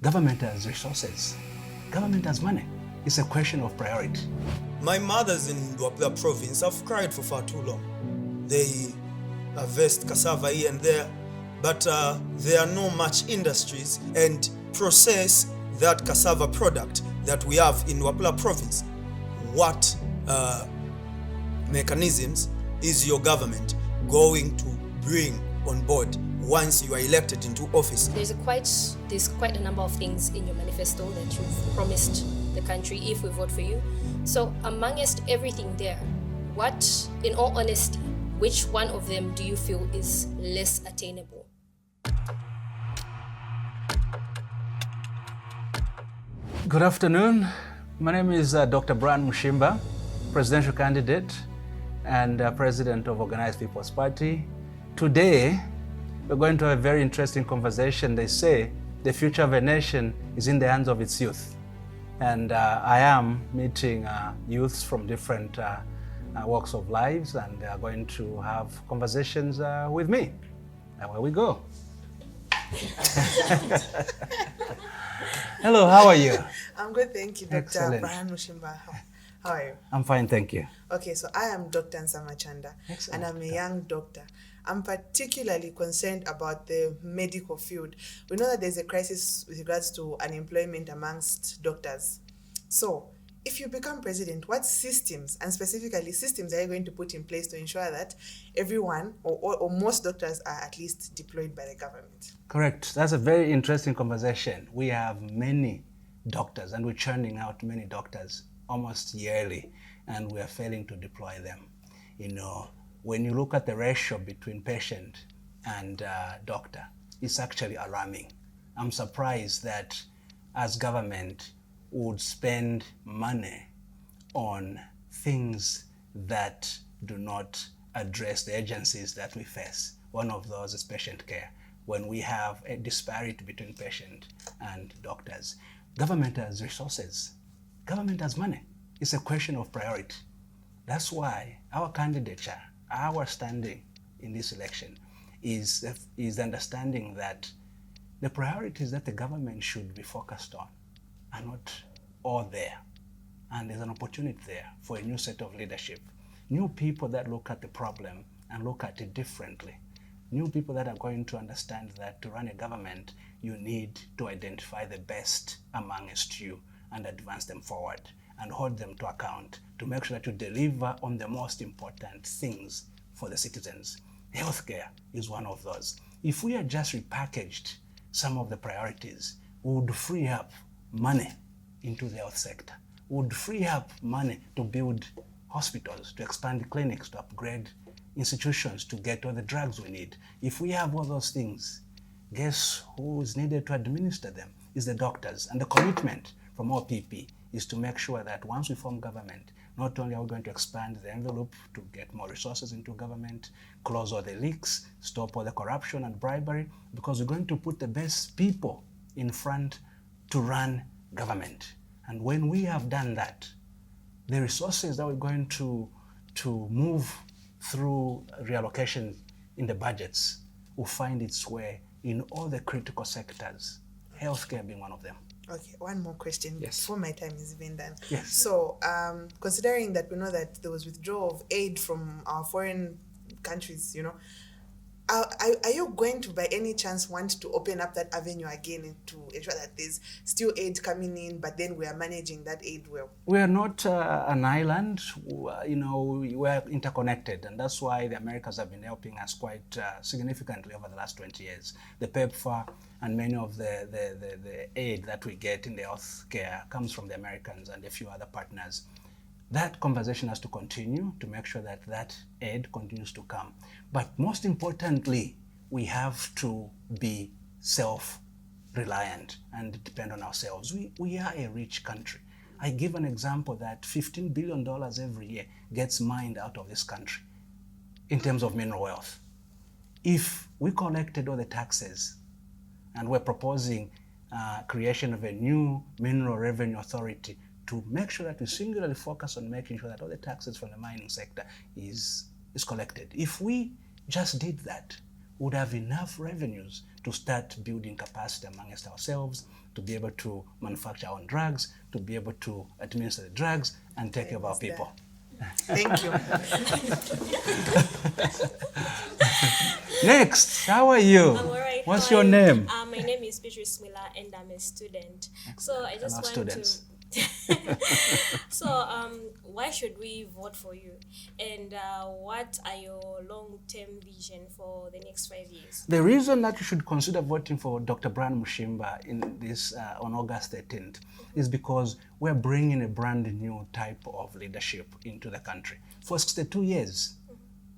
Government has resources. Government has money. It's a question of priority. My mothers in the province have cried for far too long. They harvest cassava here and there, but there are no much industries and process that cassava product that we have in Wapula province. What mechanisms is your government going to bring on board once you are elected into office? There's quite a number of things in your manifesto that you've promised the country if we vote for you. So amongst everything there, what, in all honesty, which one of them do you feel is less attainable? Good afternoon. My name is Dr. Brian Mushimba, presidential candidate and president of Organised People's Party. Today, we're going to have a very interesting conversation. They say the future of a nation is in the hands of its youth. And I am meeting youths from different walks of lives, and they are going to have conversations with me. And where we go. Hello, how are you? I'm good, thank you, Dr. Excellent. Brian Mushimba. How are you? I'm fine, thank you. Okay, so I am Dr. Nsamachanda, Excellent. and I'm a young doctor. I'm particularly concerned about the medical field. We know that there's a crisis with regards to unemployment amongst doctors. So, if you become president, what systems, and specifically systems, are you going to put in place to ensure that everyone or most doctors are at least deployed by the government? Correct. That's a very interesting conversation. We have many doctors, and we're churning out many doctors almost yearly, and we are failing to deploy them. You know, when you look at the ratio between patient and doctor, it's actually alarming. I'm surprised that as government would spend money on things that do not address the agencies that we face. One of those is patient care. When we have a disparity between patient and doctors, government has resources. Government has money. It's a question of priority. That's why our candidature, our standing in this election is understanding that the priorities that the government should be focused on are not all there. And there's an opportunity there for a new set of leadership. New people that look at the problem and look at it differently. New people that are going to understand that to run a government, you need to identify the best amongst you and advance them forward and hold them to account to make sure that you deliver on the most important things for the citizens. Healthcare is one of those. If we had just repackaged some of the priorities, we would free up money into the health sector. We would free up money to build hospitals, to expand clinics, to upgrade institutions, to get all the drugs we need. If we have all those things, guess who is needed to administer them? Is the doctors. And the commitment from OPP is to make sure that once we form government, not only are we going to expand the envelope to get more resources into government, close all the leaks, stop all the corruption and bribery, because we're going to put the best people in front to run government. And when we have done that, the resources that we're going to move through reallocation in the budgets will find its way in all the critical sectors, healthcare being one of them. Okay, one more question before my time is even done. Yes. So, considering that we know that there was withdrawal of aid from our foreign countries, you know, are you going to by any chance want to open up that avenue again to ensure that there's still aid coming in, but then we are managing that aid well? We are not an island. You know, we are interconnected, and that's why the Americans have been helping us quite significantly over the last 20 years. The PEPFAR and many of the aid that we get in the healthcare comes from the Americans and a few other partners. That conversation has to continue to make sure that that aid continues to come. But most importantly, we have to be self-reliant and depend on ourselves. We are a rich country. I give an example that $15 billion every year gets mined out of this country in terms of mineral wealth. If we collected all the taxes and we're proposing creation of a new mineral revenue authority to make sure that we singularly focus on making sure that all the taxes from the mining sector is collected. If we just did that, we would have enough revenues to start building capacity amongst ourselves, to be able to manufacture our own drugs, to be able to administer the drugs and take care of our people. Thank you. Next, how are you? I'm all right. What's Hi. your name? My name is Beatrice Miller and I'm a student. So I just love want students. to... So why should we vote for you? And what are your long-term vision for the next 5 years? The reason that you should consider voting for Dr. Brian Mushimba in this on August 13th is because we're bringing a brand new type of leadership into the country. For 62 years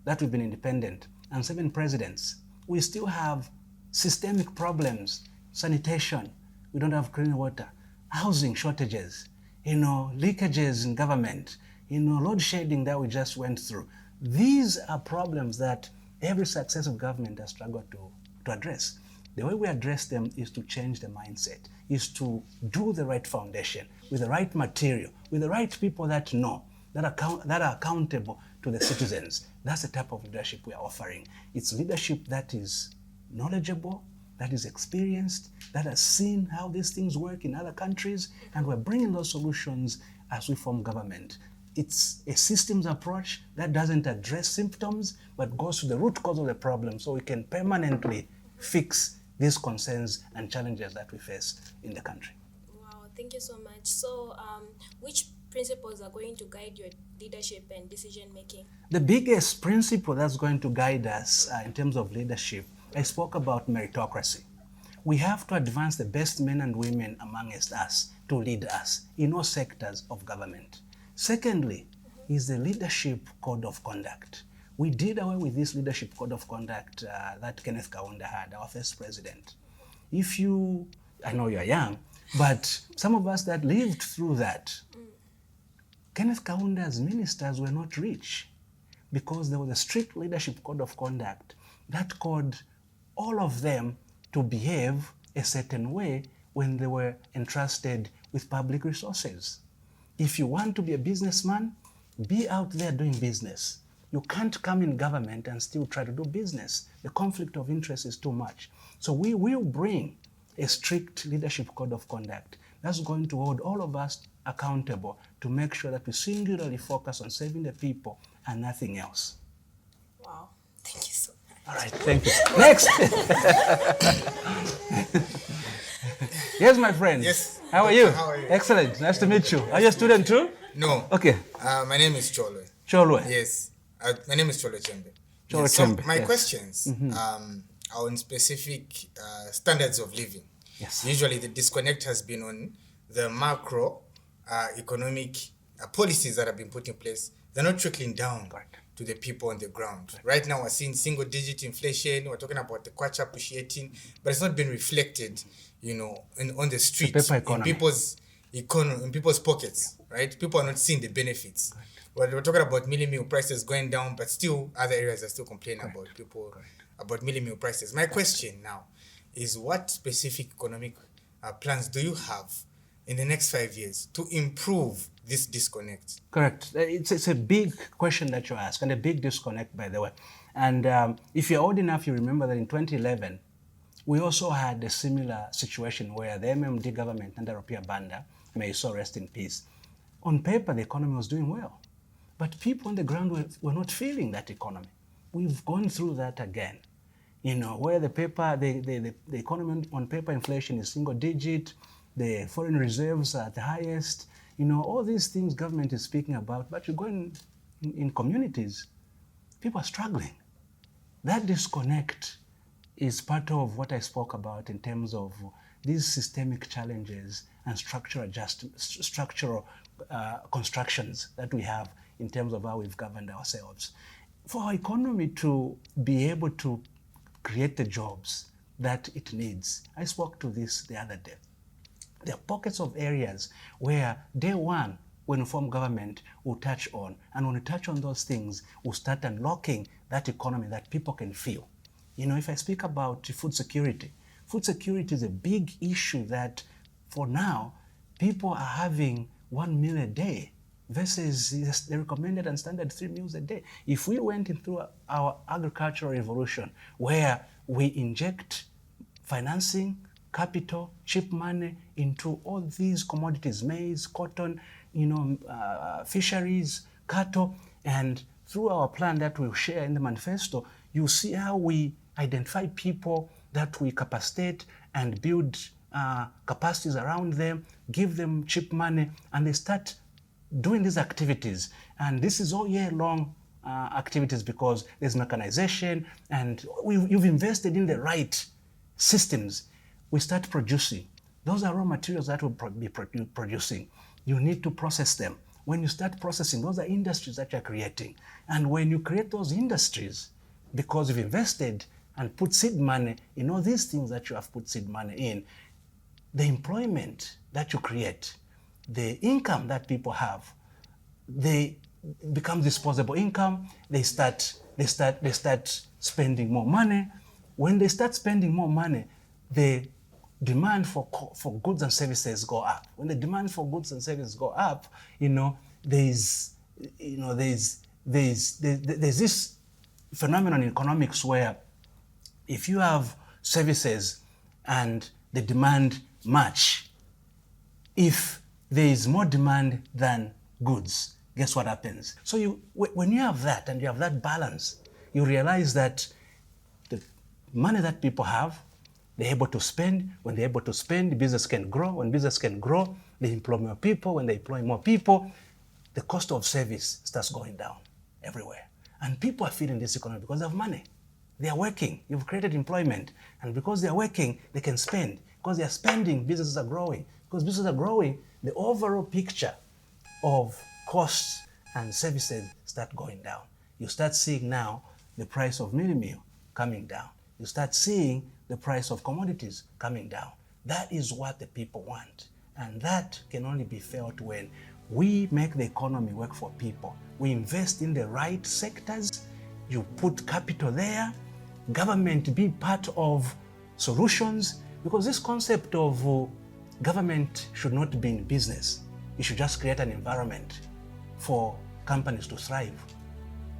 that we've been independent and 7 presidents, we still have systemic problems, sanitation, we don't have clean water, housing shortages, leakages in government, load shedding that we just went through. These are problems that every successive government has struggled to address. The way we address them is to change the mindset, is to do the right foundation with the right material, with the right people that know, that are accountable to the citizens. That's the type of leadership we are offering. It's leadership that is knowledgeable, that is experienced, that has seen how these things work in other countries, and we're bringing those solutions as we form government. It's a systems approach that doesn't address symptoms, but goes to the root cause of the problem so we can permanently fix these concerns and challenges that we face in the country. Wow, thank you so much. So which principles are going to guide your leadership and decision making? The biggest principle that's going to guide us in terms of leadership, I spoke about meritocracy. We have to advance the best men and women amongst us to lead us in all sectors of government. Secondly, is the leadership code of conduct. We did away with this leadership code of conduct that Kenneth Kaunda had, our first president. I know you're young, but some of us that lived through that, Kenneth Kaunda's ministers were not rich because there was a strict leadership code of conduct that called all of them to behave a certain way when they were entrusted with public resources. If you want to be a businessman, be out there doing business. You can't come in government and still try to do business. The conflict of interest is too much. So we will bring a strict leadership code of conduct that's going to hold all of us accountable to make sure that we singularly focus on saving the people and nothing else. Wow, thank you so much. All right, thank you. Next. Yes, my friend. Yes. How are you? How are you? Excellent. Nice to meet you. Are you a student too? No. Okay. My name is Cholwe. Cholwe. Yes. My name is Cholwe Chembe. Cholwe Yes, so Chembe, my yes. questions are on specific standards of living. Yes. Usually the disconnect has been on the macro economic policies that have been put in place. They're not trickling down Correct. to the people on the ground. Right now we're seeing single-digit inflation. We're talking about the kwacha appreciating, but it's not been reflected, on the streets, paper in economy. people's economy, in people's pockets. Right? People are not seeing the benefits. We're talking about meal prices going down, but still other areas are still complaining about people about meal prices. My question now is, what specific economic plans do you have in the next 5 years to improve this disconnect? Correct. It's a big question that you ask, and a big disconnect, by the way. And if you're old enough, you remember that in 2011, we also had a similar situation where the MMD government under Rupia Banda, may he so rest in peace, on paper, the economy was doing well. But people on the ground were not feeling that economy. We've gone through that again. Where the economy on paper inflation is single digit, the foreign reserves are at the highest, all these things government is speaking about, but you go in communities, people are struggling. That disconnect is part of what I spoke about in terms of these systemic challenges and structural constructions that we have in terms of how we've governed ourselves. For our economy to be able to create the jobs that it needs, I spoke to this the other day. There are pockets of areas where day one, when we form government, we'll touch on. And when we touch on those things, we'll start unlocking that economy that people can feel. If I speak about food security is a big issue that for now, people are having 1 meal a day versus the recommended and standard 3 meals a day. If we went into our agricultural revolution where we inject financing, capital, cheap money into all these commodities, maize, cotton, fisheries, cattle. And through our plan that we'll share in the manifesto, you see how we identify people that we capacitate and build capacities around them, give them cheap money, and they start doing these activities. And this is all year long activities because there's mechanization and you've invested in the right systems. We start producing. Those are raw materials that will be producing. You need to process them. When you start processing, those are industries that you're creating. And when you create those industries, because you've invested and put seed money in all these things that you have put seed money in, the employment that you create, the income that people have, they become disposable income. They start spending more money. When they start spending more money, the demand for goods and services go up. When the demand for goods and services go up, there's this phenomenon in economics where if you have services and the demand match, if there is more demand than goods, guess what happens? So when you have that and you have that balance, you realize that the money that people have, they're able to spend. When they're able to spend, business can grow. When business can grow, they employ more people. When they employ more people, the cost of service starts going down everywhere. And people are feeling this economy because they have money. They are working. You've created employment. And because they are working, they can spend. Because they are spending, businesses are growing. Because businesses are growing, the overall picture of costs and services start going down. You start seeing now the price of mini meal coming down. You start seeing the price of commodities coming down. That is what the people want. And that can only be felt when we make the economy work for people. We invest in the right sectors. You put capital there. Government be part of solutions. Because this concept of government should not be in business. It should just create an environment for companies to thrive.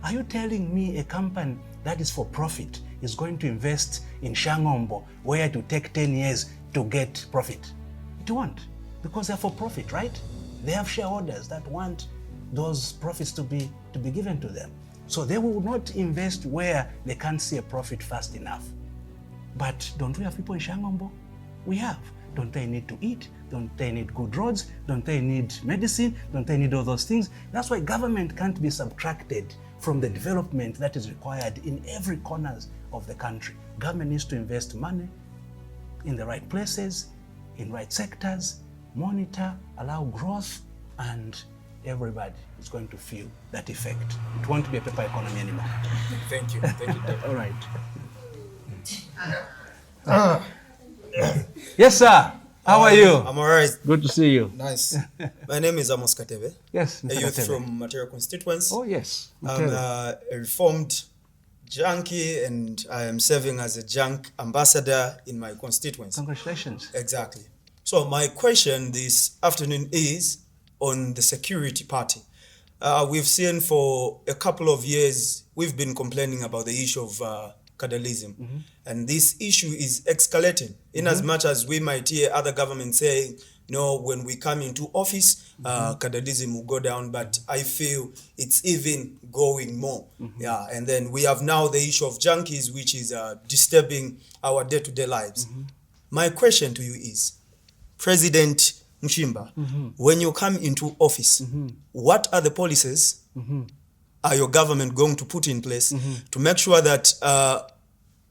Are you telling me a company that is for profit is going to invest in Shangombo where it will take 10 years to get profit? It won't, because they're for profit, right? They have shareholders that want those profits to be given to them. So they will not invest where they can't see a profit fast enough. But don't we have people in Shangombo? We have. Don't they need to eat? Don't they need good roads? Don't they need medicine? Don't they need all those things? That's why government can't be subtracted from the development that is required in every corner of the country. Government needs to invest money in the right places, in right sectors, monitor, allow growth, and everybody is going to feel that effect. It won't be a paper economy anymore. Thank you. Thank you, Dad. All right. Yes, sir. How are you? I'm alright. Good to see you. Nice. My name is Amos Katebe. Yes, A Mr. youth Katebe. from Material Constituents. Oh, yes. I'm a reformed junkie and I am serving as a junk ambassador in my constituency. Congratulations. Exactly. So my question this afternoon is on the security party. We've seen for a couple of years, we've been complaining about the issue of cadalism. Mm-hmm. And this issue is escalating in as much as we might hear other governments saying, no, when we come into office, cadalism will go down, but I feel it's even going more. Yeah, and then we have now the issue of junkies, which is disturbing our day-to-day lives. My question to you is, President Mushimba, when you come into office, what are the policies are your government going to put in place to make sure that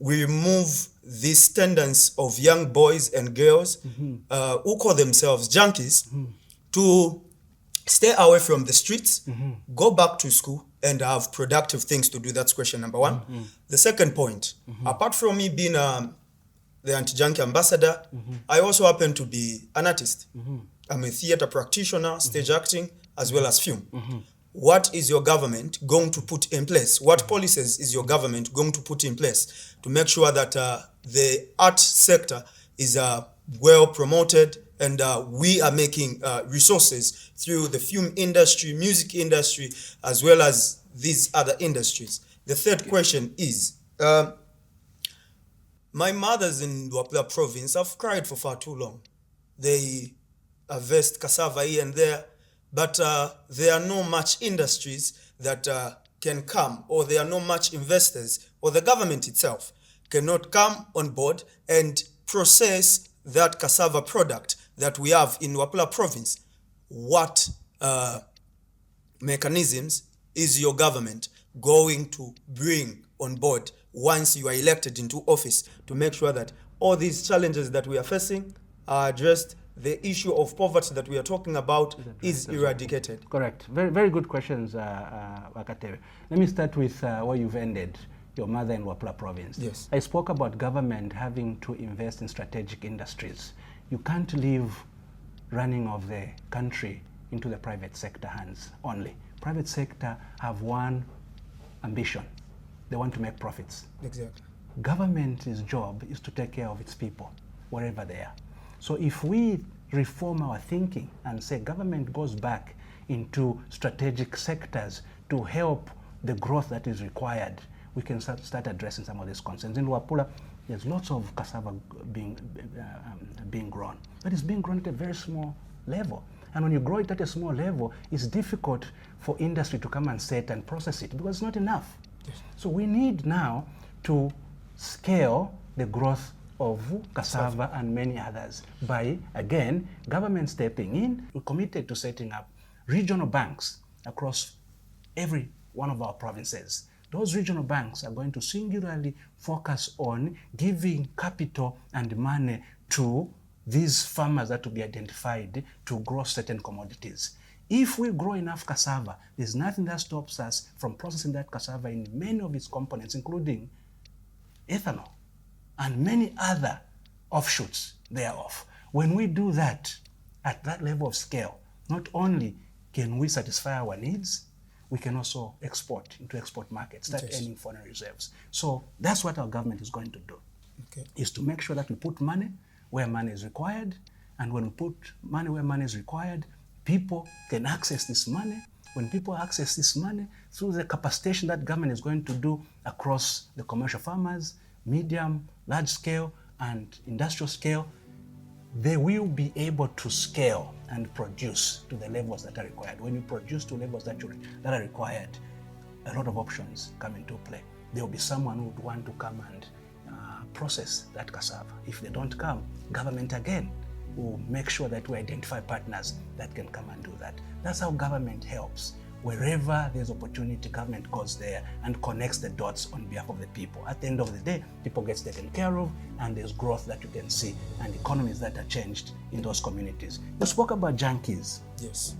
we remove this tendency of young boys and girls who call themselves junkies to stay away from the streets, go back to school, and have productive things to do? That's question number one. The second point, apart from me being the anti-junkie ambassador, I also happen to be an artist. I'm a theater practitioner, stage acting, as well as film. What is your government going to put in place? What policies is your government going to put in place to make sure that the art sector is well promoted and we are making resources through the film industry, music industry, as well as these other industries? The third question is, My mothers in Wapla province have cried for far too long. They harvest cassava here and there, but there are no much industries that can come, or there are no much investors, or the government itself cannot come on board and process that cassava product that we have in Wapla province. What mechanisms is your government going to bring on board once you are elected into office to make sure that all these challenges that we are facing are addressed, the issue of poverty that we are talking about is eradicated? Correct. Very, very good questions, Wakatewe. Let me start with where you've ended, your mother in Wapla province. Yes. I spoke about government having to invest in strategic industries. You can't leave running of the country into the private sector hands only. Private sector have one ambition. They want to make profits. Exactly. Government's job is to take care of its people wherever they are. So if we reform our thinking and say government goes back into strategic sectors to help the growth that is required, we can start addressing some of these concerns. In Luapula, there's lots of cassava being grown, but it's being grown at a very small level. And when you grow it at a small level, it's difficult for industry to come and set and process it because it's not enough. Yes. So we need now to scale the growth of cassava and many others by, again, government stepping in. We're committed to setting up regional banks across every one of our provinces. Those regional banks are going to singularly focus on giving capital and money to these farmers that will be identified to grow certain commodities. If we grow enough cassava, there's nothing that stops us from processing that cassava in many of its components, including ethanol and many other offshoots thereof. When we do that at that level of scale, not only can we satisfy our needs, we can also export into export markets, start earning foreign reserves. So that's what our government is going to do, is to make sure that we put money where money is required, and when we put money where money is required, people can access this money. When people access this money through the capacitation that government is going to do across the commercial farmers, medium, large scale, and industrial scale, they will be able to scale and produce to the levels that are required. When you produce to levels that are required, a lot of options come into play. There will be someone who would want to come and process that cassava. If they don't come, government again will make sure that we identify partners that can come and do that. That's how government helps. Wherever there's opportunity, government goes there and connects the dots on behalf of the people. At the end of the day, people get taken care of, and there's growth that you can see, and economies that are changed in those communities. You spoke about junkies. Yes.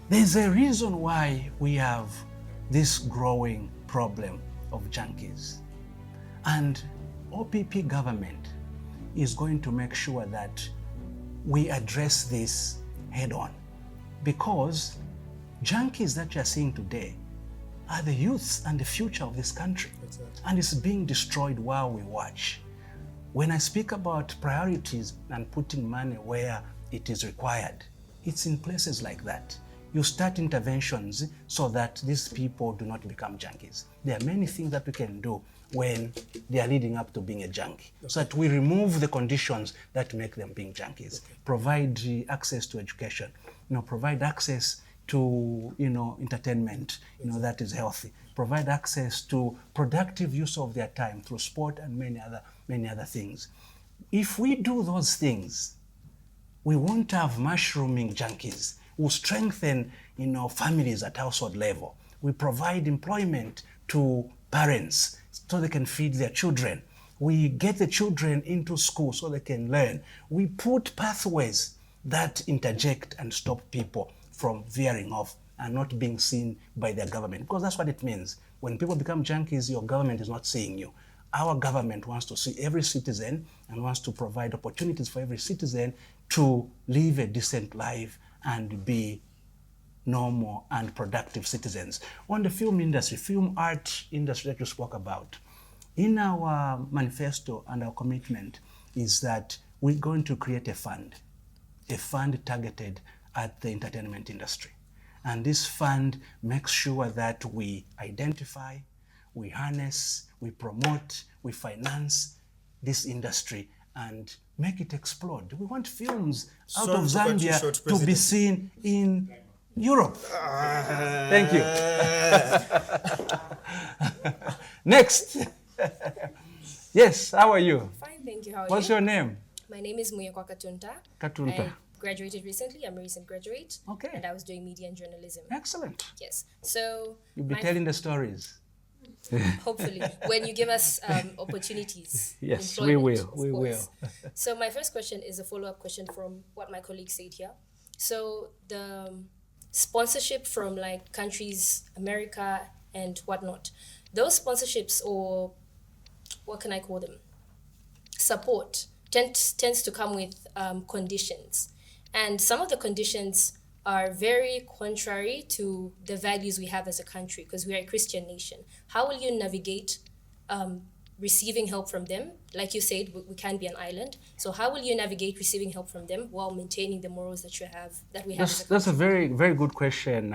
There's a reason why we have this growing problem of junkies. And OPP government is going to make sure that we address this head on, because junkies that you're seeing today are the youths and the future of this country. Exactly. And it's being destroyed while we watch. When I speak about priorities and putting money where it is required, it's in places like that. You start interventions so that these people do not become junkies. There are many things that we can do when they are leading up to being a junkie, so that we remove the conditions that make them being junkies. Provide access to education, provide access to entertainment, that is healthy. Provide access to productive use of their time through sport and many other things. If we do those things, we won't have mushrooming junkies. We'll strengthen families at household level. We provide employment to parents so they can feed their children. We get the children into school so they can learn. We put pathways that interject and stop people from veering off and not being seen by their government, because that's what it means. When people become junkies, your government is not seeing you. Our government wants to see every citizen and wants to provide opportunities for every citizen to live a decent life and be normal and productive citizens. On the film industry, film art industry that you spoke about, in our manifesto and our commitment is that we're going to create a fund targeted at the entertainment industry. And this fund makes sure that we identify, we harness, we promote, we finance this industry and make it explode. We want films out Sorry of to cut you Zambia short, to be President. seen in Europe. Thank you. Next. Yes, how are you? Fine, thank you. How are What's you? your name? My name is Muyekwa Katunta. Katunta. I graduated recently. I'm a recent graduate. Okay. And I was doing media and journalism. Excellent. Yes. So You'll be my- telling the stories. hopefully when you give us opportunities. Yes, we employment, will, of we course. So my first question is a follow-up question from what my colleague said here. So the sponsorship from like countries, America and whatnot, those sponsorships, or what can I call them? Support tends to come with conditions. And some of the conditions are very contrary to the values we have as a country, because we are a Christian nation. How will you navigate receiving help from them? Like you said, we can't be an island. So how will you navigate receiving help from them while maintaining the morals that we have as a That's a country? very, very good question.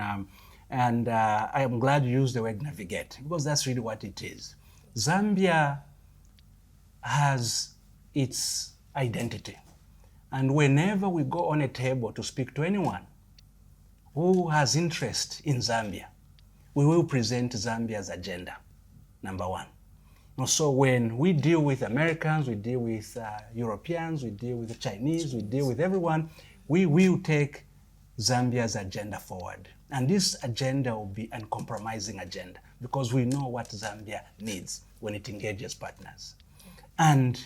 And I am glad you used the word navigate, because that's really what it is. Zambia has its identity. And whenever we go on a table to speak to anyone who has interest in Zambia, we will present Zambia's agenda, number one. So when we deal with Americans, we deal with Europeans, we deal with the Chinese, we deal with everyone, we will take Zambia's agenda forward. And this agenda will be an uncompromising agenda, because we know what Zambia needs when it engages partners. Okay. And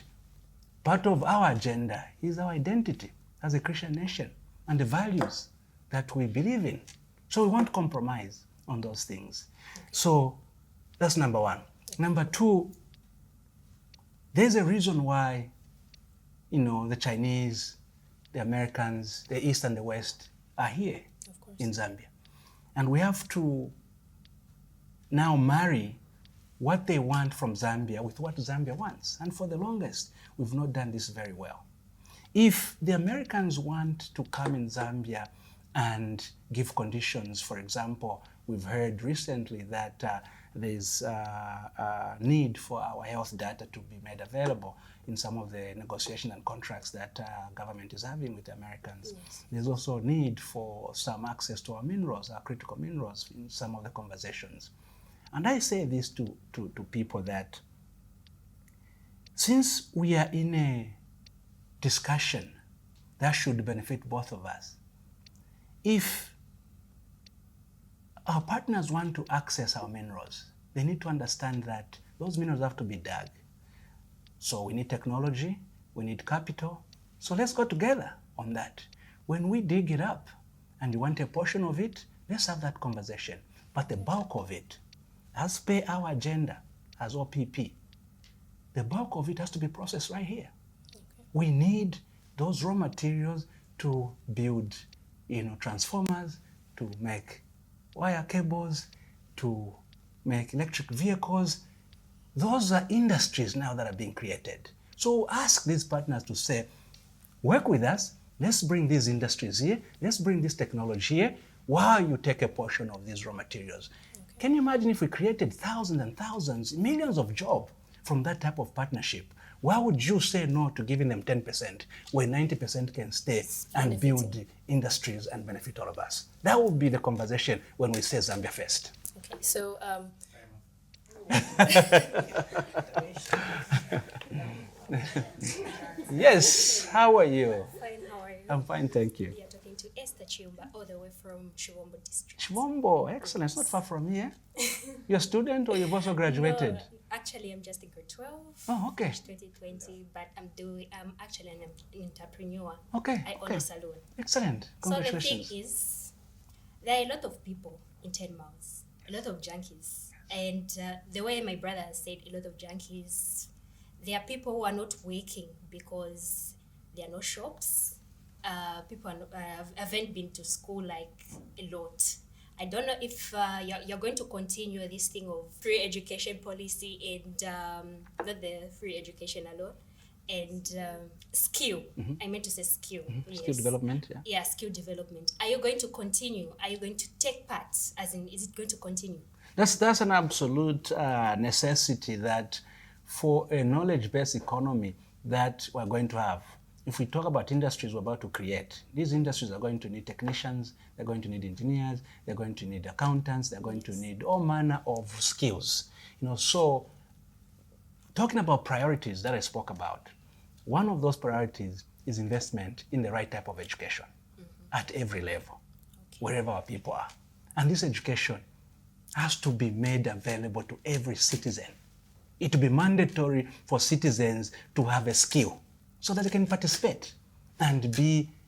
part of our agenda is our identity as a Christian nation and the values that we believe in. So we won't compromise on those things. So that's number one. Number two, there's a reason why, the Chinese, the Americans, the East and the West are here in Zambia. And we have to now marry what they want from Zambia with what Zambia wants. And for the longest, we've not done this very well. If the Americans want to come in Zambia and give conditions, for example, we've heard recently that there's a need for our health data to be made available in some of the negotiation and contracts that government is having with the Americans. Yes. There's also need for some access to our minerals, our critical minerals, in some of the conversations. And I say this to people that since we are in a discussion that should benefit both of us, if our partners want to access our minerals, they need to understand that those minerals have to be dug. So we need technology, we need capital. So let's go together on that. When we dig it up and you want a portion of it, let's have that conversation. But the bulk of it, as per our agenda as OPP, the bulk of it has to be processed right here. Okay. We need those raw materials to build, transformers, to make wire cables, to make electric vehicles. Those are industries now that are being created. So ask these partners to say, work with us, let's bring these industries here, let's bring this technology here, while you take a portion of these raw materials. Okay. Can you imagine if we created thousands and thousands, millions of jobs from that type of partnership? Why would you say no to giving them 10% when 90% can stay and build industries and benefit all of us? That would be the conversation when we say Zambia first. Okay, so yes, how are you? Fine, how are you? I'm fine, thank you. We are talking to Esther Chiumba, all the way from Chivombo district. Chivombo, excellent. It's not far from here. You're a student or you've also graduated? No, actually, I'm just in grade 12. Oh, okay. 2020, but I'm actually an entrepreneur. Okay. I own a salon. Excellent. Congratulations. So the thing is, there are a lot of people in 10 miles, a lot of junkies. And the way my brother has said, a lot of junkies, there are people who are not working because there are no shops. People haven't been to school like a lot. I don't know if you're going to continue this thing of free education policy and not the free education alone, and skill. Mm-hmm. I meant to say skill. Mm-hmm. Yes. Skill development, yeah. Yeah, skill development. Are you going to continue? Are you going to take part? As in, is it going to continue? That's an absolute necessity that for a knowledge-based economy that we're going to have, if we talk about industries we're about to create, these industries are going to need technicians, they're going to need engineers, they're going to need accountants, they're going to need all manner of skills. So talking about priorities that I spoke about, one of those priorities is investment in the right type of education at every level, wherever our people are. And this education has to be made available to every citizen. It will be mandatory for citizens to have a skill so that they can participate and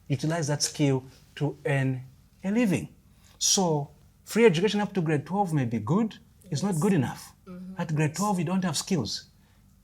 utilize that skill to earn a living. So free education up to grade 12 may be good, it's not good enough. At grade 12, you don't have skills.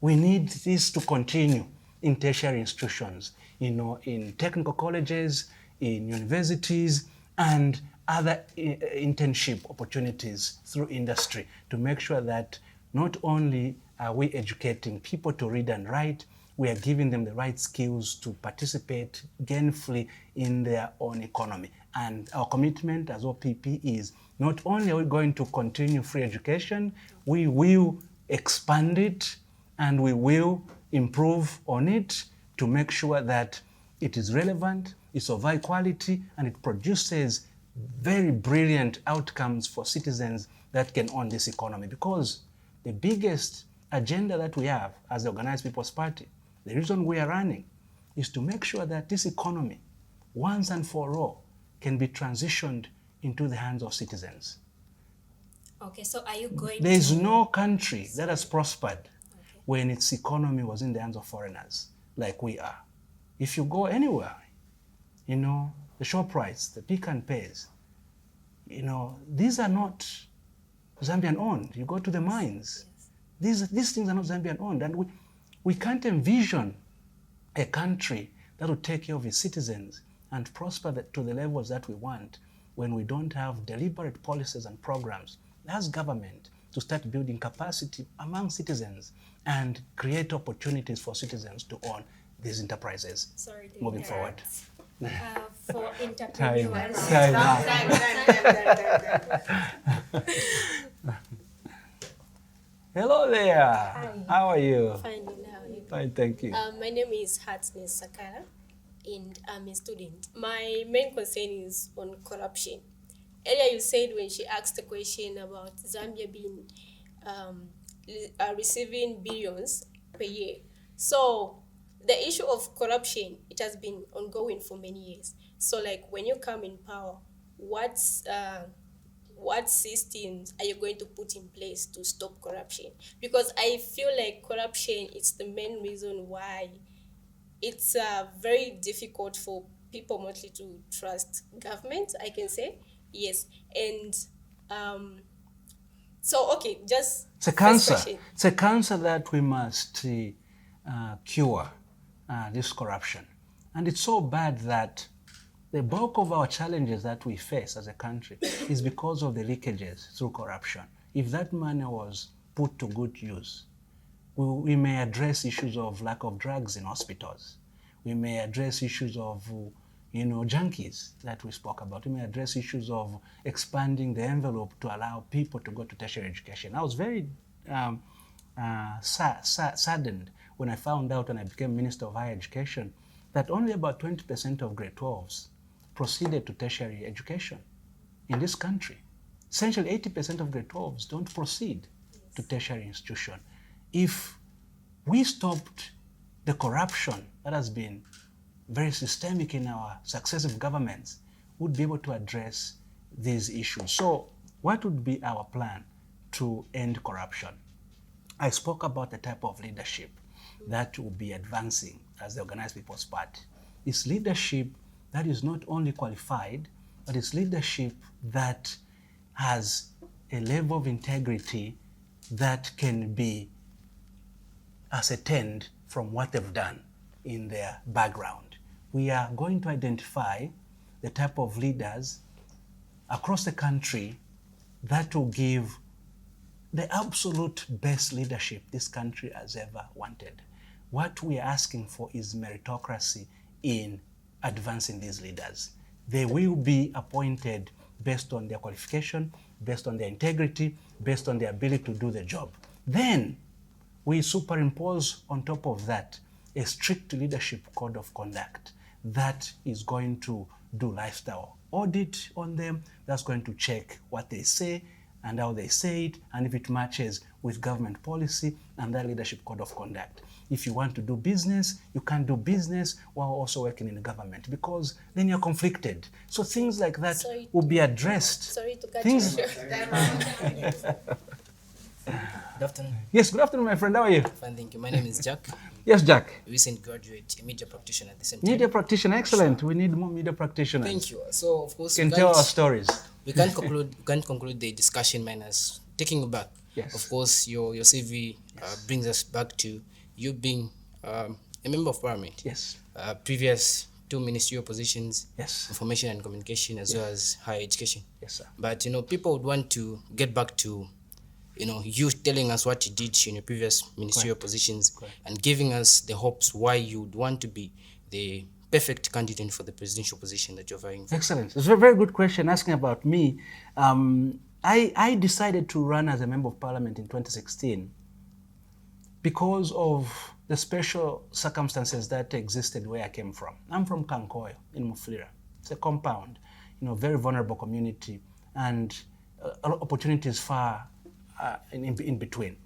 We need this to continue in tertiary institutions, in technical colleges, in universities, and other internship opportunities through industry to make sure that not only are we educating people to read and write, we are giving them the right skills to participate gainfully in their own economy. And our commitment as OPP is not only are we going to continue free education, we will expand it and we will improve on it to make sure that it is relevant, it's of high quality, and it produces very brilliant outcomes for citizens that can own this economy. Because the biggest agenda that we have as the Organised People's Party, the reason we are running, is to make sure that this economy, once and for all, can be transitioned into the hands of citizens. Okay, so are you going There is no country that has prospered when its economy was in the hands of foreigners like we are. If you go anywhere, the ShopRites, the Pick and Pays, these are not Zambian owned. You go to the mines. These things are not Zambian owned. And we can't envision a country that will take care of its citizens and prosper to the levels that we want when we don't have deliberate policies and programs as government to start building capacity among citizens and create opportunities for citizens to own these enterprises. Sorry to Moving interrupt. For Time. entrepreneurs. Hello there. Hi. How are you? Fine, how are you? Fine, thank you. My name is Hatsness Sakara, and I'm a student. My main concern is on corruption. Earlier you said when she asked a question about Zambia being receiving billions per year. So the issue of corruption, it has been ongoing for many years. So when you come in power, what systems are you going to put in place to stop corruption? Because I feel like corruption is the main reason why it's very difficult for people mostly to trust government, I can say. Yes. And just It's a cancer. It's a cancer that we must cure, this corruption. And it's so bad that the bulk of our challenges that we face as a country is because of the leakages through corruption. If that money was put to good use, we may address issues of lack of drugs in hospitals. We may address issues of junkies that we spoke about. We may address issues of expanding the envelope to allow people to go to tertiary education. I was very saddened when I found out when I became Minister of Higher Education that only about 20% of grade 12s proceeded to tertiary education in this country. Essentially 80% of grade 12s don't proceed to tertiary institution. If we stopped the corruption that has been very systemic in our successive governments, would be able to address these issues. So what would be our plan to end corruption? I spoke about the type of leadership that will be advancing as the Organised People's Party. It's leadership that is not only qualified, but it's leadership that has a level of integrity that can be ascertained from what they've done in their background. We are going to identify the type of leaders across the country that will give the absolute best leadership this country has ever wanted. What we are asking for is meritocracy in advancing these leaders. They will be appointed based on their qualification, based on their integrity, based on their ability to do the job. Then we superimpose on top of that a strict leadership code of conduct that is going to do lifestyle audit on them, that's going to check what they say and how they say it, and if it matches with government policy and that leadership code of conduct. If you want to do business, you can't do business while also working in the government, because then you're conflicted. So things like that will be addressed. Sorry to cut Things- you short. Good afternoon. Yes, good afternoon, my friend. How are you? Fine, thank you. My name is Jack, Yes, Jack. recent graduate, a media practitioner at the same time. Media practitioner, excellent. We need more media practitioners. Thank you. So, of course, Can tell our stories. we can't conclude the discussion minus taking you back. Yes. Of course, your CV brings us back to you being a member of parliament. Yes, Previous 2 ministerial positions, yes, information and communication, as well as higher education. yes, sir. But people would want to get back to you telling us what you did in your previous ministerial positions and giving us the hopes why you'd want to be the perfect candidate for the presidential position that you're vying for. Excellent. It's a very good question asking about me. I decided to run as a member of parliament in 2016 because of the special circumstances that existed where I came from. I'm from Kankoyo in Mufulira. It's a compound, very vulnerable community, and opportunities far in between.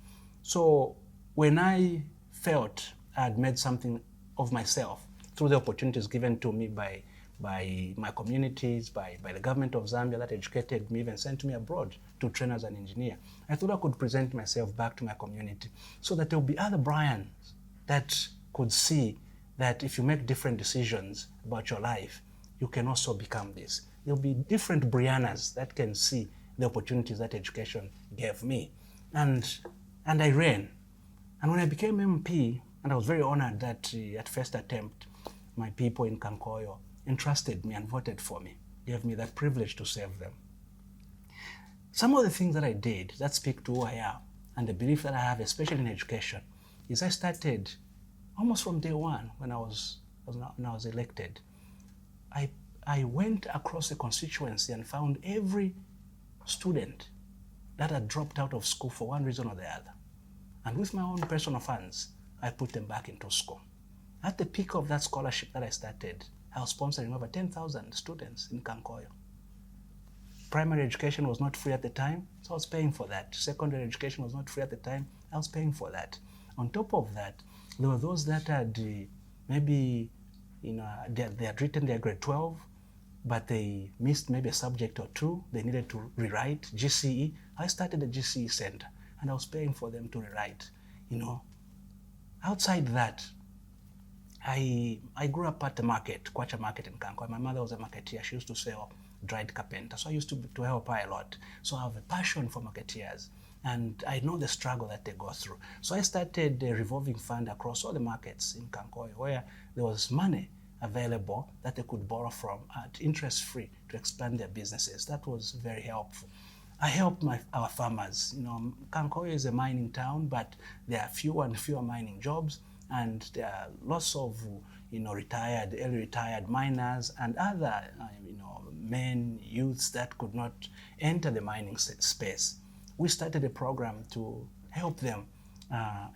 So when I felt I had made something of myself through the opportunities given to me by my communities, by the government of Zambia that educated me, even sent me abroad to train as an engineer, I thought I could present myself back to my community so that there will be other Brians that could see that if you make different decisions about your life, you can also become this. There will be different Briannas that can see the opportunities that education gave me. And I ran. And when I became MP, and I was very honored that at first attempt, my people in Kankoyo entrusted me and voted for me, gave me that privilege to serve them. Some of the things that I did that speak to who I am and the belief that I have, especially in education, is I started almost from day one when I was elected. I went across the constituency and found every student that had dropped out of school for one reason or the other. And with my own personal funds, I put them back into school. At the peak of that scholarship that I started, I was sponsoring over 10,000 students in Kankoyo. Primary education was not free at the time, so I was paying for that. Secondary education was not free at the time, I was paying for that. On top of that, there were those that had maybe, they had written their grade 12, but they missed maybe a subject or two. They needed to rewrite GCE. I started a GCE center, and I was paying for them to rewrite. Outside that, I grew up at the market, Kwacha Market in Kankoyo. My mother was a marketeer. She used to sell dried carpenter, so I used to help her a lot. So I have a passion for marketeers, and I know the struggle that they go through. So I started a revolving fund across all the markets in Kankoyo where there was money available that they could borrow from at interest-free to expand their businesses. That was very helpful. I helped our farmers. Kankoyo is a mining town, but there are fewer and fewer mining jobs, and there are lots of early retired miners and other men, youths that could not enter the mining space. We started a program to help them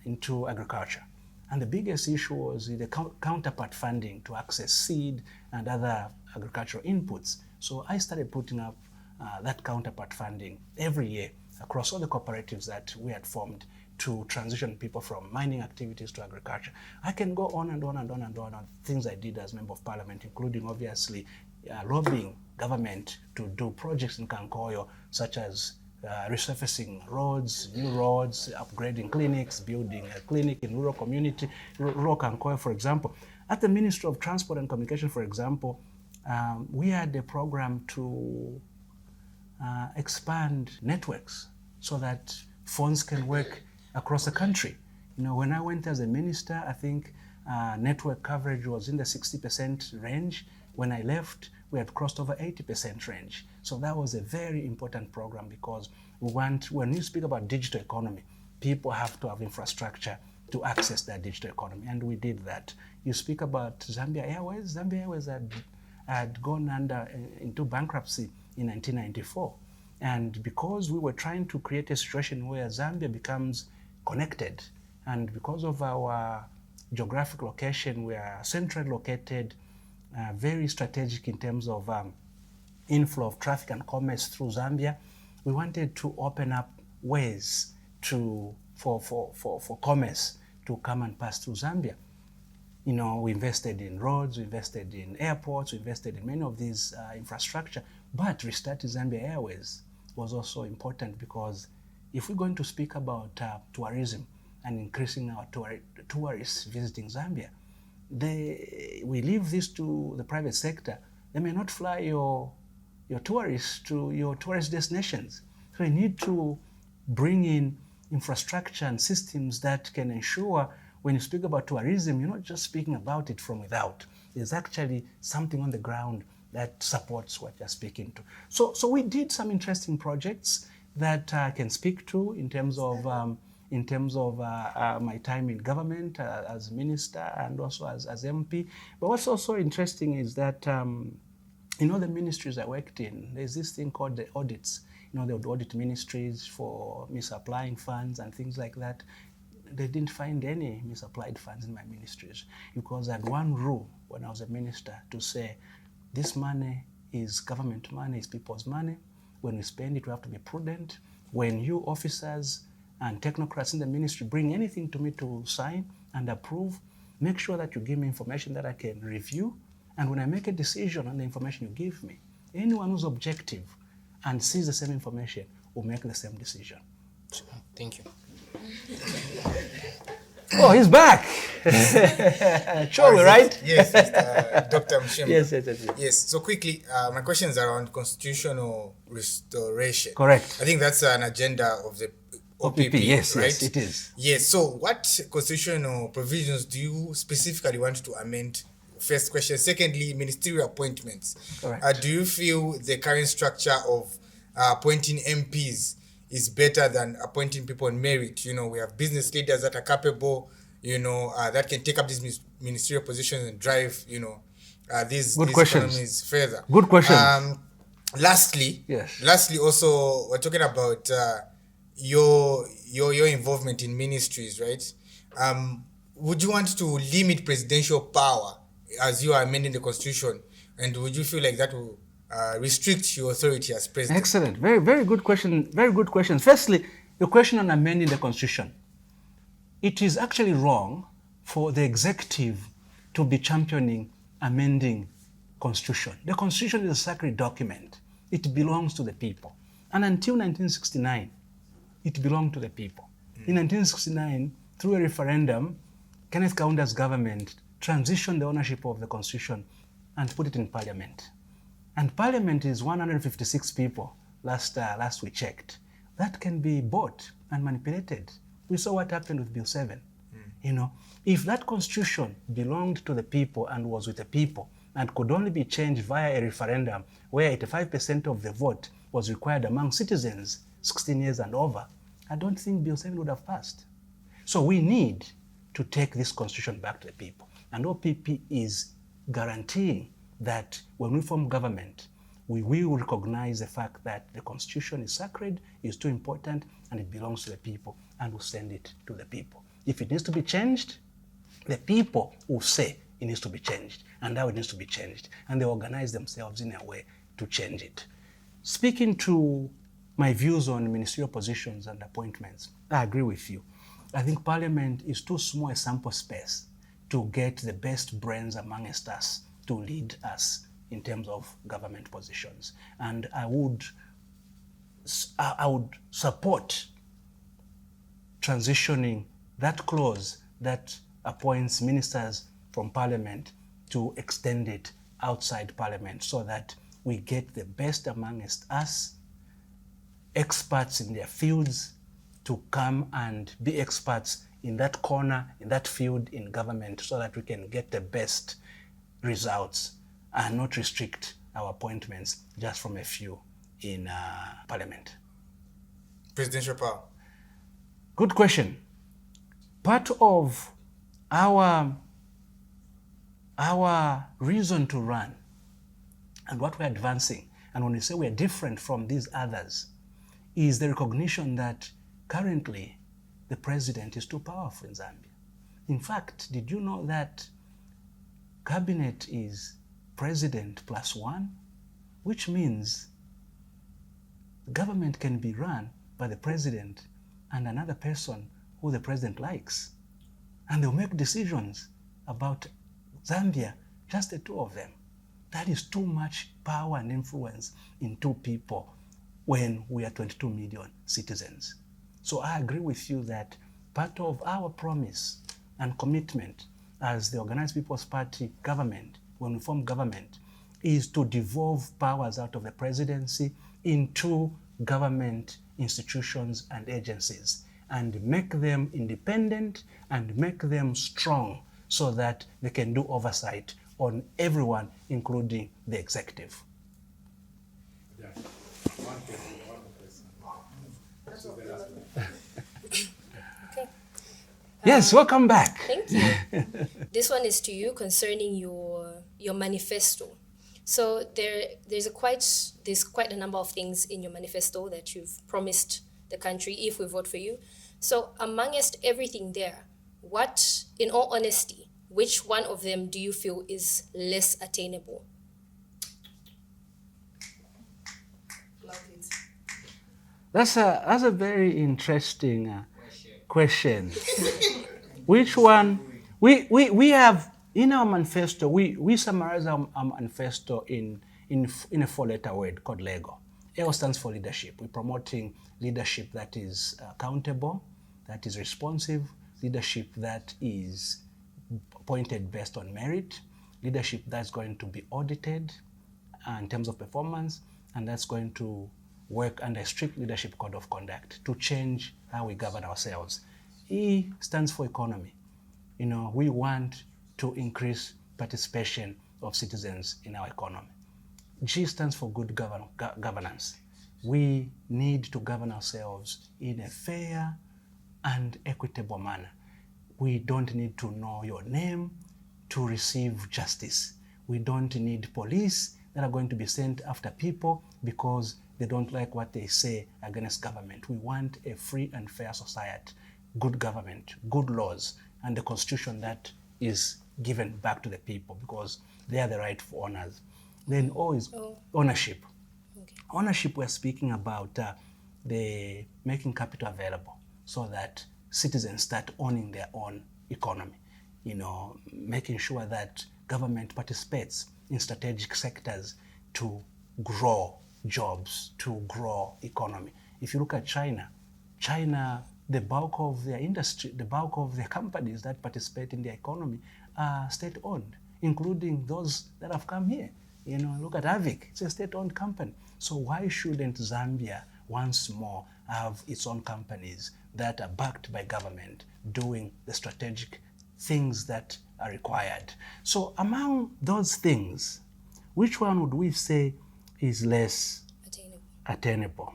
into agriculture. And the biggest issue was the counterpart funding to access seed and other agricultural inputs. So I started putting up that counterpart funding every year across all the cooperatives that we had formed to transition people from mining activities to agriculture. I can go on and on and on and on things I did as Member of Parliament, including obviously lobbying government to do projects in Kankoyo, such as resurfacing roads, new roads, upgrading clinics, building a clinic in rural community, rural Kankoyo, for example. At the Ministry of Transport and Communication, for example, we had a program to expand networks so that phones can work across the country. When I went as a minister, I think network coverage was in the 60% range. When I left, we had crossed over 80% range. So that was a very important program because when you speak about digital economy, people have to have infrastructure to access that digital economy, and we did that. You speak about Zambia Airways. Zambia Airways had gone into bankruptcy in 1994. And because we were trying to create a situation where Zambia becomes connected And because of our geographic location, we are centrally located, very strategic in terms of inflow of traffic and commerce through Zambia. We wanted to open up ways for commerce to come and pass through Zambia. You know, we invested in roads, we invested in airports, we invested in many of these infrastructure, but restarting Zambia Airways was also important, because if we're going to speak about tourism and increasing our tourists visiting Zambia, we leave this to the private sector. They may not fly your tourists to your tourist destinations. So you need to bring in infrastructure and systems that can ensure when you speak about tourism, you're not just speaking about it from without. There's actually something on the ground that supports what you're speaking to. So we did some interesting projects that I can speak to in terms of my time in government as minister and also as MP. But what's also interesting is that the ministries I worked in, there's this thing called the audits. They would audit ministries for misapplying funds and things like that. They didn't find any misapplied funds in my ministries, because I had one rule when I was a minister to say, this money is government money, is people's money. When we spend it, we have to be prudent. When you officers and technocrats in the ministry bring anything to me to sign and approve, make sure that you give me information that I can review. And when I make a decision on the information you give me, anyone who's objective and sees the same information will make the same decision. Thank you. Oh, he's back. Surely, right? Yes, Dr. Mushimba. Yes. Yes, so quickly, my question is around constitutional restoration. Correct. I think that's an agenda of the OPP, yes, right? Yes, it is. Yes, so what constitutional provisions do you specifically want to amend? First question. Secondly, ministerial appointments. Correct. Do you feel the current structure of appointing MPs is better than appointing people on merit? We have business leaders that are capable, that can take up these ministerial positions and drive, these economies further. Good question. Lastly, also, we're talking about your involvement in ministries, right? Would you want to limit presidential power as you are amending the constitution, and would you feel like that will restrict your authority as president? Excellent. Very, very good question. Very good question. Firstly, the question on amending the constitution. It is actually wrong for the executive to be championing amending constitution. The constitution is a sacred document. It belongs to the people. And until 1969, it belonged to the people. In 1969, through a referendum, Kenneth Kaunda's government transitioned the ownership of the constitution and put it in parliament. And parliament is 156 people, last we checked. That can be bought and manipulated. We saw what happened with Bill 7. If that constitution belonged to the people and was with the people and could only be changed via a referendum where 85% of the vote was required among citizens 16 years and over, I don't think Bill 7 would have passed. So we need to take this constitution back to the people. And OPP is guaranteing that when we form government, we will recognize the fact that the constitution is sacred, is too important, and it belongs to the people, and will send it to the people. If it needs to be changed, the people will say it needs to be changed, and how it needs to be changed, and they organize themselves in a way to change it. Speaking to my views on ministerial positions and appointments, I agree with you. I think Parliament is too small a sample space to get the best brains amongst us to lead us in terms of government positions. And I would support transitioning that clause that appoints ministers from Parliament to extend it outside Parliament so that we get the best amongst us, experts in their fields, to come and be experts in that corner, in that field in government, so that we can get the best results and not restrict our appointments just from a few in Parliament. Presidential power. Good question. Part of our reason to run and what we're advancing, and when we say we're different from these others, is the recognition that currently the president is too powerful in Zambia. In fact, did you know that cabinet is president plus one, which means government can be run by the president and another person who the president likes, and they'll make decisions about Zambia, just the two of them. That is too much power and influence in two people when we are 22 million citizens. So I agree with you that part of our promise and commitment as the Organized People's Party government, when we form government, is to devolve powers out of the presidency into government institutions and agencies and make them independent and make them strong so that they can do oversight on everyone, including the executive. Yeah. One question. Okay. Yes, welcome back. Thank you. This one is to you concerning your manifesto. So there's quite a number of things in your manifesto that you've promised the country if we vote for you. So amongst everything there, what, in all honesty, which one of them do you feel is less attainable? That's a very interesting question. Which one? We have in our manifesto. We summarize our manifesto in a four-letter word called LEGO. L stands for leadership. We're promoting leadership that is accountable, that is responsive, leadership that is appointed based on merit, leadership that's going to be audited in terms of performance, and that's going to work under a strict leadership code of conduct to change how we govern ourselves. E stands for economy. We want to increase participation of citizens in our economy. G stands for good governance. We need to govern ourselves in a fair and equitable manner. We don't need to know your name to receive justice. We don't need police that are going to be sent after people because they don't like what they say against government. We want a free and fair society, good government, good laws, and the constitution that is given back to the people because they are the rightful owners. Then O is ownership. Okay. Ownership, we're speaking about the making capital available so that citizens start owning their own economy. Making sure that government participates in strategic sectors to grow jobs, to grow economy. If you look at China, the bulk of their industry, the bulk of their companies that participate in their economy are state-owned, including those that have come here. Look at Avic, it's a state-owned company. So why shouldn't Zambia once more have its own companies that are backed by government doing the strategic things that are required? So among those things, which one would we say is less attainable?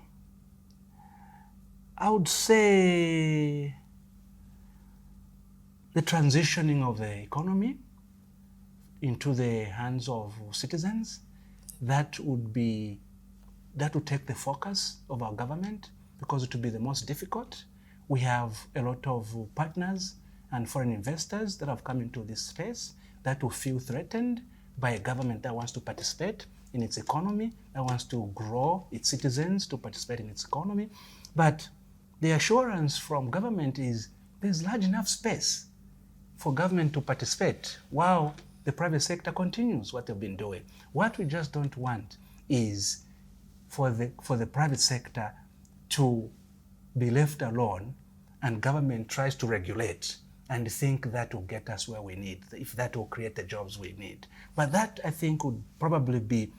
I would say the transitioning of the economy into the hands of citizens. That would take the focus of our government because it would be the most difficult. We have a lot of partners and foreign investors that have come into this space that will feel threatened by a government that wants to participate in its economy, that wants to grow its citizens to participate in its economy. But the assurance from government is there's large enough space for government to participate while the private sector continues what they've been doing. What we just don't want is for the private sector to be left alone and government tries to regulate and think that will get us where we need, if that will create the jobs we need. But that, I think, would probably be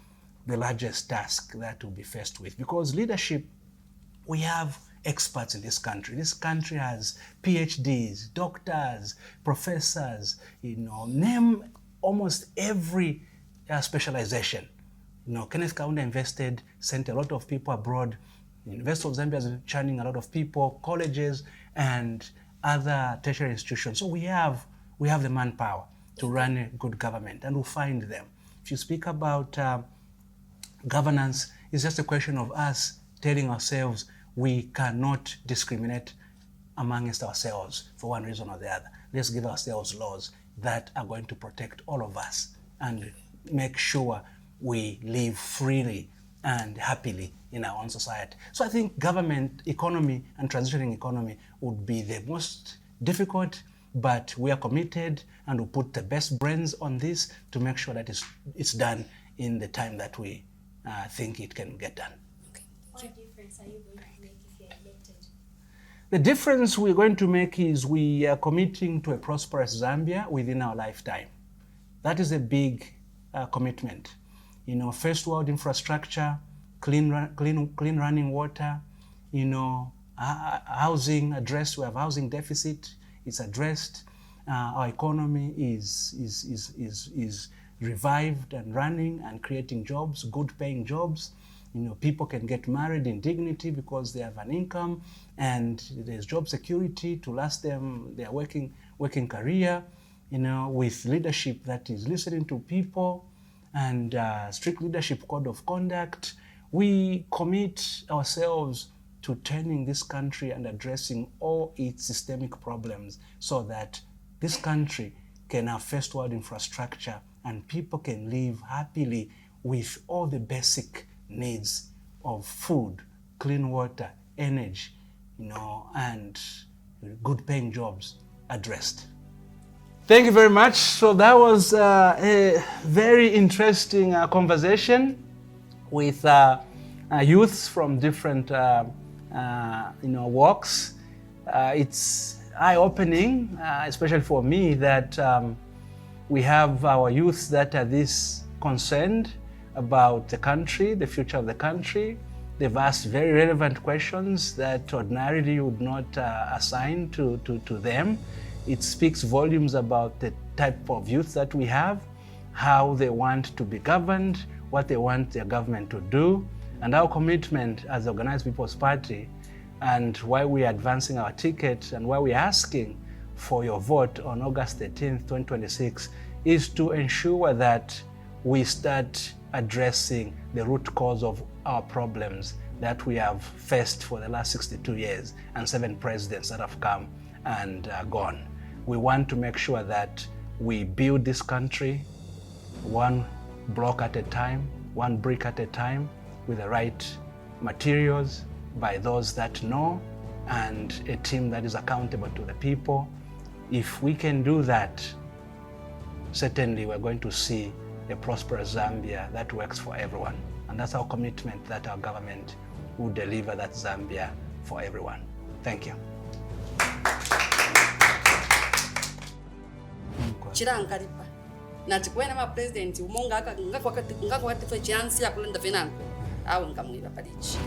the largest task that we'll be faced with, because leadership, we have experts in this country. This country has PhDs, doctors, professors, name almost every specialization. Kenneth Kaunda sent a lot of people abroad. The University of Zambia is churning a lot of people, colleges and other tertiary institutions. So we have the manpower to run a good government, and we'll find them. If you speak about governance, it's just a question of us telling ourselves we cannot discriminate amongst ourselves for one reason or the other. Let's give ourselves laws that are going to protect all of us and make sure we live freely and happily in our own society. So I think government, economy, and transitioning economy would be the most difficult, but we are committed and we'll put the best brains on this to make sure that it's done in the time that we think it can get done. What difference are you going to make if you're elected? The difference we're going to make is we are committing to a prosperous Zambia within our lifetime. That is a big commitment. You know, first world infrastructure, clean running water, you know, housing addressed. We have housing deficit. It's addressed. Our economy is revived and running and creating jobs, good paying jobs. You know, people can get married in dignity because they have an income, and there's job security to last them their working career. You know, with leadership that is listening to people and strict leadership code of conduct. We commit ourselves to turning this country and addressing all its systemic problems so that this country can have first world infrastructure and people can live happily with all the basic needs of food, clean water, energy, you know, and good paying jobs addressed. Thank you very much. So that was a very interesting conversation with youths from different walks. It's eye-opening, especially for me, that we have our youths that are this concerned about the country, the future of the country. They've asked very relevant questions that ordinarily you would not assign to them. It speaks volumes about the type of youth that we have, how they want to be governed, what they want their government to do, and our commitment as the Organised People's Party, and why we are advancing our ticket and why we are asking for your vote on August 13th, 2026, is to ensure that we start addressing the root cause of our problems that we have faced for the last 62 years and 7 presidents that have come and gone. We want to make sure that we build this country one block at a time, one brick at a time, with the right materials, by those that know, and a team that is accountable to the people. If we can do that, certainly we're going to see a prosperous Zambia that works for everyone. And that's our commitment, that our government will deliver that Zambia for everyone. Thank you. chirangaripa nati kwena mapresident umonga ngakwakati jansi yakulenda venango awo ngamwiva padichi